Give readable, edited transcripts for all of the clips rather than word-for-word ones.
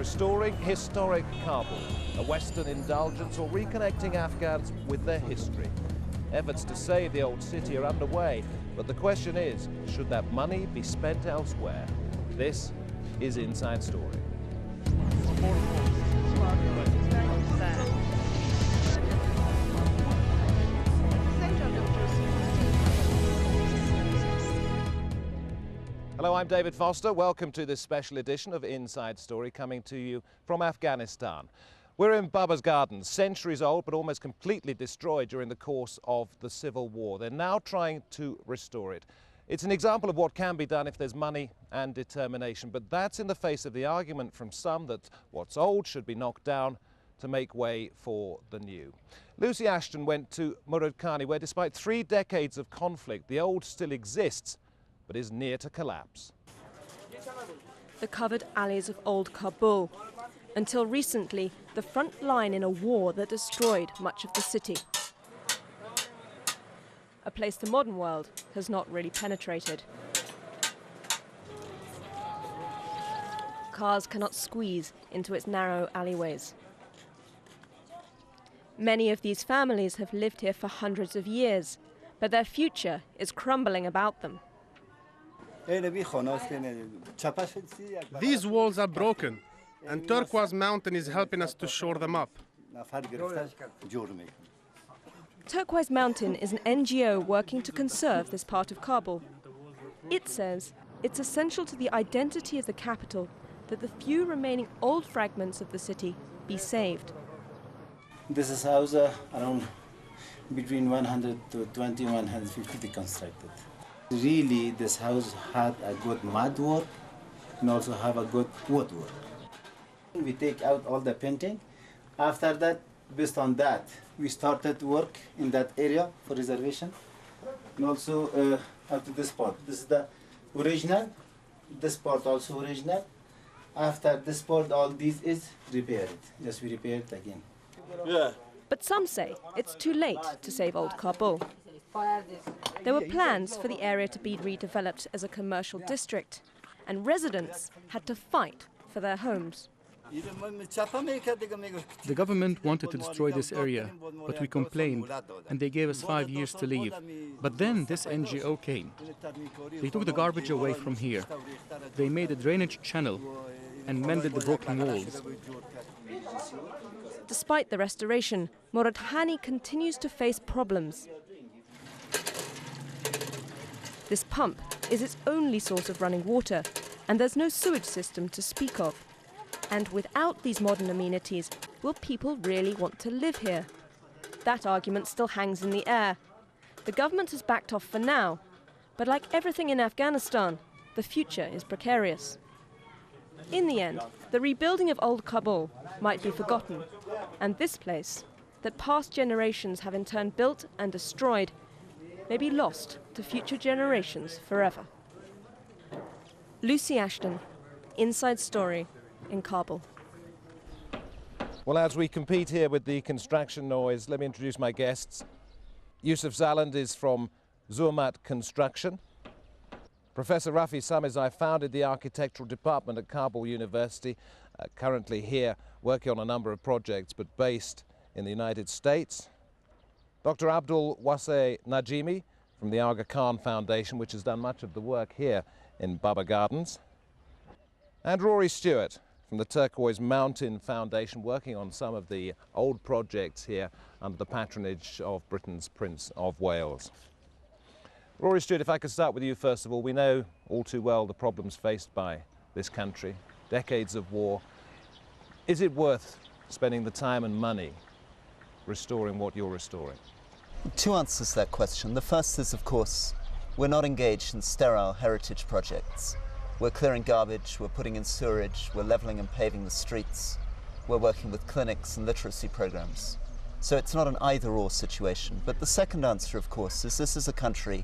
Restoring historic Kabul, a Western indulgence, or reconnecting Afghans with their history. Efforts to save the old city are underway, but the question is, should that money be spent elsewhere? This is Inside Story. Hello, I'm David Foster. Welcome to this special edition of Inside Story, coming to you from Afghanistan. We're in Baba's Gardens, centuries old but almost completely destroyed during the course of the Civil War. They're now trying to restore it. It's an example of what can be done if there's money and determination, but that's in the face of the argument from some that what's old should be knocked down to make way for the new. Lucy Ashton went to Murad Khani, where despite 3 decades of conflict, the old still exists, but is near to collapse. The covered alleys of old Kabul. Until recently, the front line in a war that destroyed much of the city. A place the modern world has not really penetrated. Cars cannot squeeze into its narrow alleyways. Many of these families have lived here for hundreds of years, but their future is crumbling about them. These walls are broken, and Turquoise Mountain is helping us to shore them up. Turquoise Mountain is an NGO working to conserve this part of Kabul. It says it's essential to the identity of the capital that the few remaining old fragments of the city be saved. This is house around between 120 and 150 constructed. Really, this house had a good mud work and also have a good wood work. We take out all the painting. After that, based on that, we started work in that area for reservation. And also up to this part. This is the original. This part also original. After this part, all these is repaired. Just we repair it again. Yeah. But some say it's too late to save old Kabul. There were plans for the area to be redeveloped as a commercial district, and residents had to fight for their homes. The government wanted to destroy this area, but we complained, and they gave us 5 years to leave. But then this NGO came. They took the garbage away from here. They made a drainage channel and mended the broken walls. Despite the restoration, Murad Khani continues to face problems. This pump is its only source of running water, and there's no sewage system to speak of. And without these modern amenities, will people really want to live here? That argument still hangs in the air. The government has backed off for now, but like everything in Afghanistan, the future is precarious. In the end, the rebuilding of old Kabul might be forgotten, and this place, that past generations have in turn built and destroyed, may be lost to future generations forever. Lucy Ashton, Inside Story in Kabul. Well, as we compete here with the construction noise, let me introduce my guests. Yusuf Zaland is from Zurmat Construction. Professor Rafi Samizai founded the architectural department at Kabul University, currently here working on a number of projects but based in the United States. Dr. Abdul Waseh Najimi from the Aga Khan Foundation, which has done much of the work here in Baba Gardens. And Rory Stewart from the Turquoise Mountain Foundation, working on some of the old projects here under the patronage of Britain's Prince of Wales. Rory Stewart, if I could start with you first of all. We know all too well the problems faced by this country, decades of war. Is it worth spending the time and money restoring what you're restoring? 2 answers to that question. The first is, of course, we're not engaged in sterile heritage projects. We're clearing garbage, we're putting in sewerage, we're levelling and paving the streets, we're working with clinics and literacy programs. So it's not an either-or situation. But the second answer, of course, is this is a country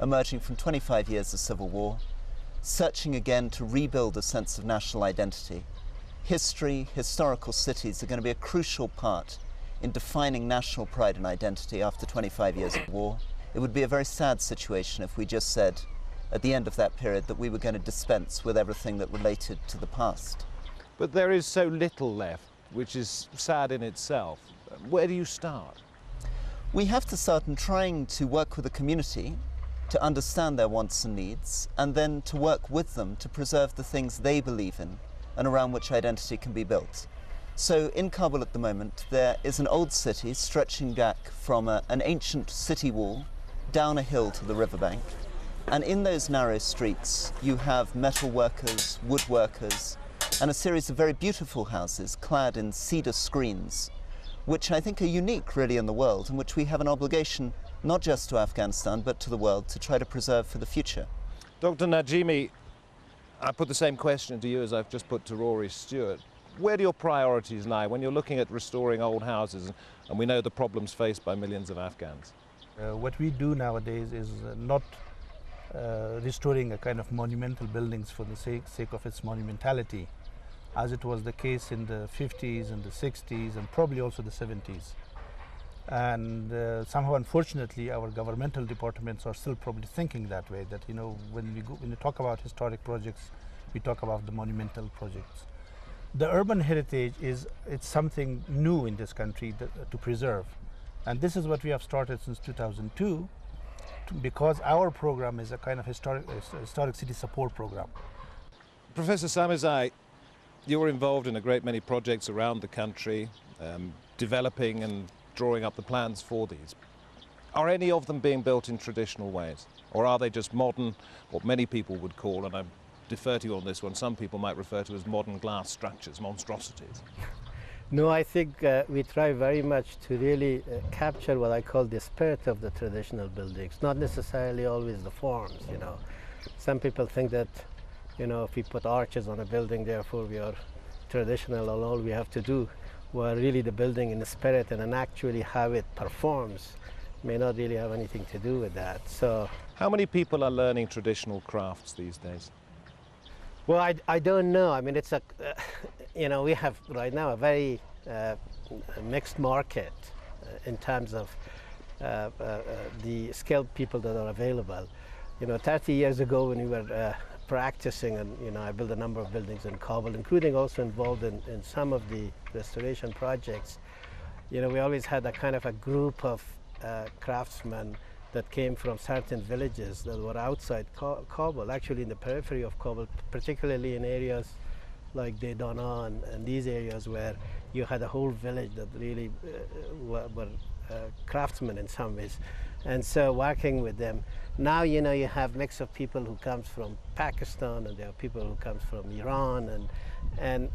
emerging from 25 years of civil war, searching again to rebuild a sense of national identity. History, historical cities are going to be a crucial part in defining national pride and identity after 25 years of war. It would be a very sad situation if we just said, at the end of that period, that we were going to dispense with everything that related to the past. But there is so little left, which is sad in itself. Where do you start? We have to start in trying to work with the community to understand their wants and needs, and then to work with them to preserve the things they believe in and around which identity can be built. So in Kabul at the moment, there is an old city stretching back from an ancient city wall down a hill to the riverbank. And in those narrow streets, you have metal workers, woodworkers, and a series of very beautiful houses clad in cedar screens, which I think are unique really in the world, and which we have an obligation not just to Afghanistan, but to the world to try to preserve for the future. Dr. Najimi, I put the same question to you as I've just put to Rory Stewart. Where do your priorities lie when you're looking at restoring old houses, and we know the problems faced by millions of Afghans? What we do nowadays is not restoring a kind of monumental buildings for the sake of its monumentality, as it was the case in the 50s and the 60s and probably also the 70s. And somehow, unfortunately, our governmental departments are still probably thinking that way, that, you know, when we talk about historic projects, we talk about the monumental projects. The urban heritage it's something new in this country to preserve. And this is what we have started since 2002, because our program is a kind of historic city support program. Professor Samizai, you're involved in a great many projects around the country, developing and drawing up the plans for these. Are any of them being built in traditional ways? Or are they just modern, what many people would call, and I defer to you on this one, some people might refer to as modern glass structures, monstrosities? No, I think we try very much to really capture what I call the spirit of the traditional buildings, not necessarily always the forms, you know. Some people think that, you know, if we put arches on a building, therefore we are traditional, and all we have to do, well, really the building in the spirit and actually how it performs may not really have anything to do with that. So, how many people are learning traditional crafts these days? Well, I don't know. I mean, it's a, you know, we have right now a very mixed market in terms of the skilled people that are available. You know, 30 years ago when we were practicing, and, you know, I built a number of buildings in Kabul, including also involved in some of the restoration projects. You know, we always had a kind of a group of craftsmen that came from certain villages that were outside Kabul, actually in the periphery of Kabul, particularly in areas like Dedana and these areas where you had a whole village that really were craftsmen in some ways. And so working with them, now, you know, you have mix of people who comes from Pakistan, and there are people who comes from Iran, and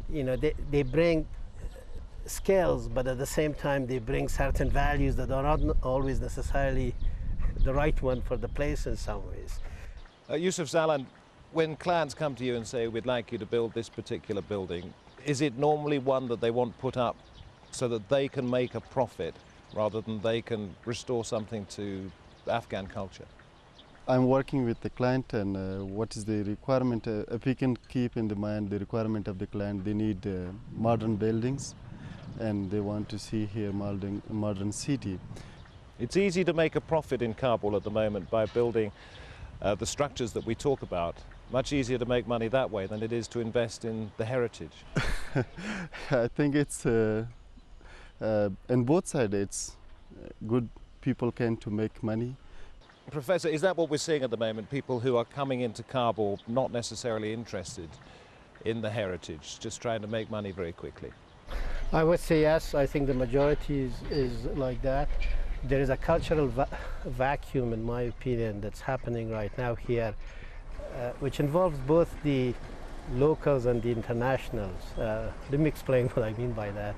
you know, they bring skills, but at the same time they bring certain values that are not always necessarily the right one for the place in some ways. Yusuf Zalan, when clients come to you and say, we'd like you to build this particular building, is it normally one that they want put up so that they can make a profit rather than they can restore something to Afghan culture? I'm working with the client, and what is the requirement? If we can keep in the mind the requirement of the client, they need modern buildings, and they want to see here modern city. It's easy to make a profit in Kabul at the moment by building the structures that we talk about. Much easier to make money that way than it is to invest in the heritage. I think it's on both sides. It's good. People can to make money. Professor, is that what we're seeing at the moment? People who are coming into Kabul not necessarily interested in the heritage, just trying to make money very quickly? I would say yes. I think the majority is like that. There is a cultural vacuum, in my opinion, that's happening right now here, which involves both the locals and the internationals. Let me explain what I mean by that.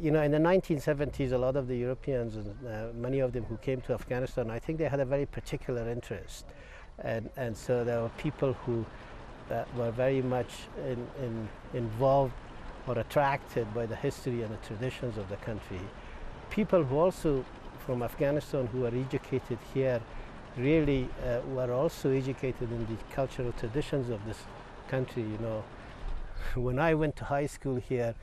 You know, in the 1970s, a lot of the Europeans, and many of them who came to Afghanistan, I think they had a very particular interest. And so there were people who were very much involved or attracted by the history and the traditions of the country. People who also, from Afghanistan, who were educated here, really were also educated in the cultural traditions of this country. You know, when I went to high school here,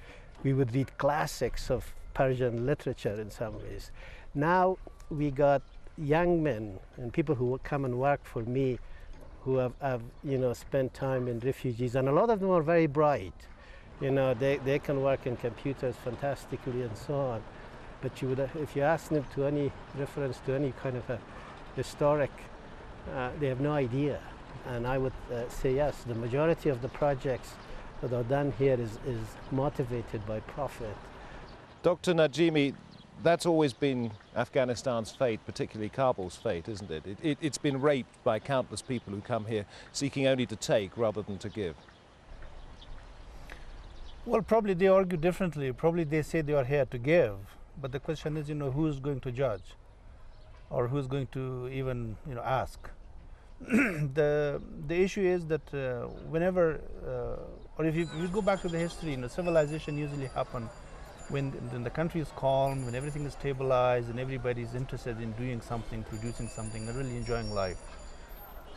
we would read classics of Persian literature in some ways. Now we got young men and people who come and work for me who have spent time in refugees, and a lot of them are very bright. They can work in computers fantastically and so on. But if you ask them to any reference to any kind of a historic, they have no idea. And I would say yes, the majority of the projects that are done here is motivated by profit. Dr. Najimi, that's always been Afghanistan's fate, particularly Kabul's fate, isn't it? It's been raped by countless people who come here seeking only to take rather than to give. Well, probably they argue differently. Probably they say they are here to give, but the question is, who's going to judge, or who's going to even, ask. The issue is that whenever, or if you go back to the history, civilization usually happen when the country is calm, when everything is stabilized, and everybody is interested in doing something, producing something, and really enjoying life.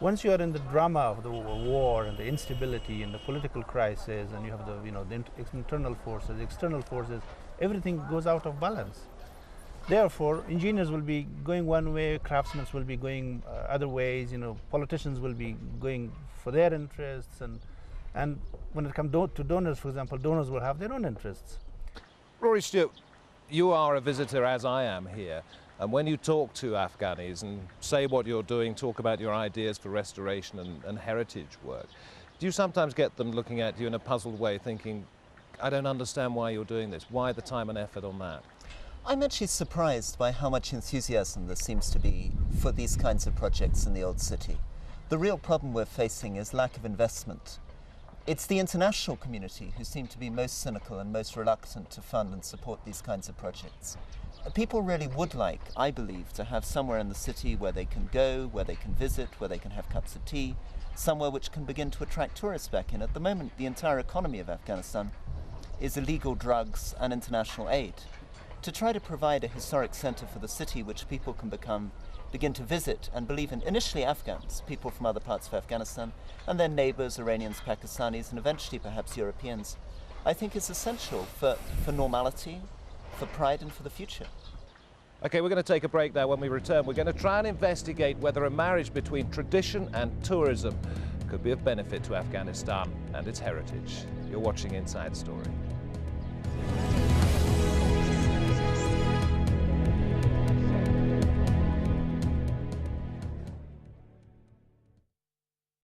Once you are in the drama of the war and the instability and the political crisis, and you have the internal forces, external forces, everything goes out of balance. Therefore, engineers will be going one way, craftsmen will be going other ways. Politicians will be going for their interests, and when it comes to donors, for example, donors will have their own interests. Rory Stewart, you are a visitor, as I am here. And when you talk to Afghanis and say what you're doing, talk about your ideas for restoration and heritage work, do you sometimes get them looking at you in a puzzled way, thinking, I don't understand why you're doing this, why the time and effort on that? I'm actually surprised by how much enthusiasm there seems to be for these kinds of projects in the old city. The real problem we're facing is lack of investment. It's the international community who seem to be most cynical and most reluctant to fund and support these kinds of projects. People really would like, I believe, to have somewhere in the city where they can go, where they can visit, where they can have cups of tea, somewhere which can begin to attract tourists back in. At the moment, the entire economy of Afghanistan is illegal drugs and international aid. To try to provide a historic center for the city which people can begin to visit and believe in, initially Afghans, people from other parts of Afghanistan, and then neighbors, Iranians, Pakistanis, and eventually perhaps Europeans, I think is essential for normality, for pride, and for the future. Okay, we're going to take a break now. When we return, we're going to try and investigate whether a marriage between tradition and tourism could be of benefit to Afghanistan and its heritage. You're watching Inside Story.